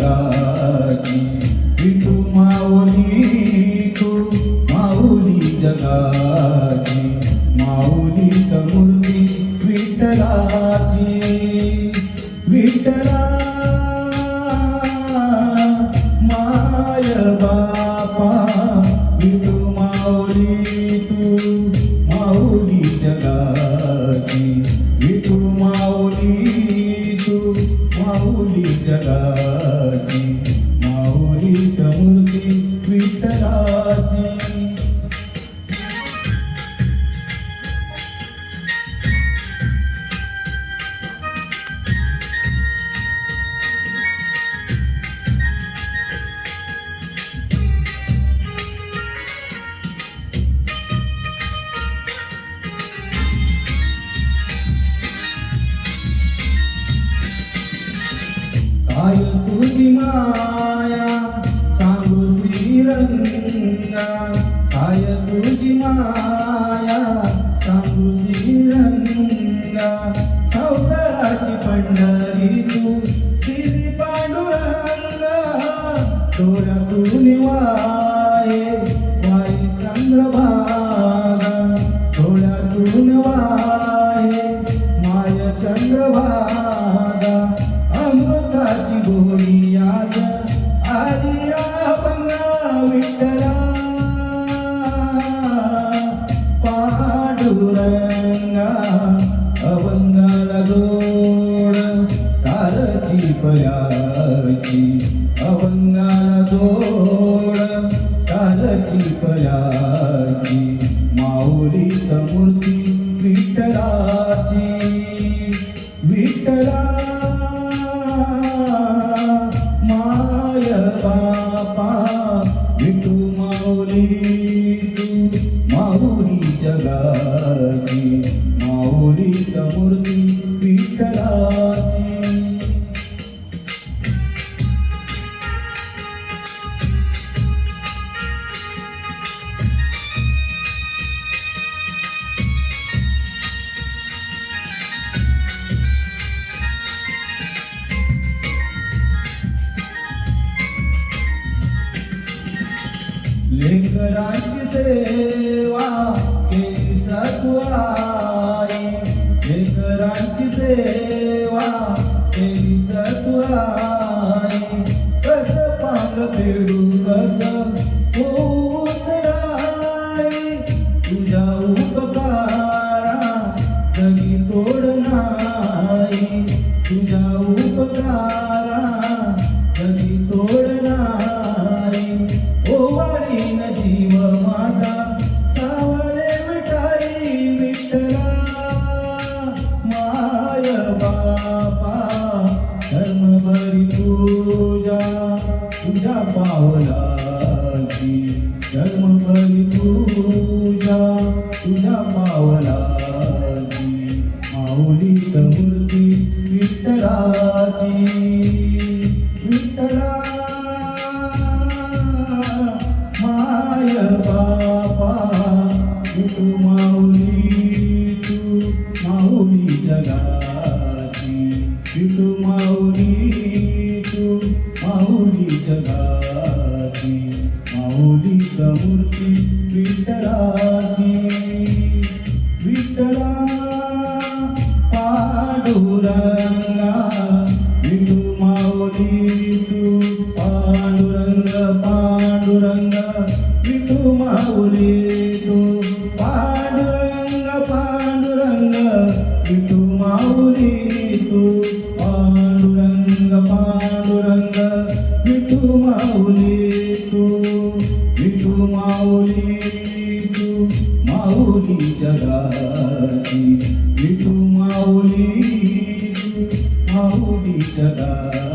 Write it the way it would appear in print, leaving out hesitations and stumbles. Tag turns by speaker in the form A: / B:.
A: जगाची विठू माऊली तू माऊली जगाची माऊलीत मूर्ती विठ्ठलाची विठ्ठला माय बापा विठू माऊली तू माऊली जगाची विठू माऊली तू माऊली जगाची माऊलीत मूर्ती विठ्ठलाची काय तुझी माया सांगू श्रीरंगा काय तुझी माया सांगू श्रीरंगा संसाराची पंढरी तू दिली पांडुरंगा डोळ्यातून वाये वाये चंद्रभागा डोळ्यातून वाये माय चंद्रभागा अमृताची गोडी आज आली अभंगा विठ्ठला पांडुरंगा अभंगाला जोड टाळची पयाची अभंगाला जोड टाळची पयाची माऊलीत मूर्ती विठ्ठलाची विठ्ठला माय बापा विठू माऊली तू माऊली जगाची माऊलीत मूर्ती विठ्ठलाची लेकरांची सेवा केली सतुआई लेकरांची सेवा केली सतुआई कस पांग फेडू कस उतराई तुझ्या उपकारा जगी तोड नाही तुझ्या उपकारा जगी तोड नाही ओवाळीन जीव माझा सावरे विठाई विठ्ठला माय बापा धर्मभरी पूजा तुझ्या पावलाची धर्मभरी पूजा तुझ्या पावलाची माऊलीत मूर्ती विठ्ठलाची विठ्ठला माय बापा विठू माऊली तू माऊली जगाची विठू माऊली तू माऊली जगाची माऊलीत मूर्ती विठ्ठलाची विठ्ठला पांडुरंगा विठू माऊली तू पांडुरंग पांडुरंग विठू माऊली तू पांडुरंग पांडुरंग विठू माऊली तू पांडुरंग पांडुरंग विठू माऊली तू विठू माऊली तू माऊली जगाची विठू माऊली तू माऊली जगाची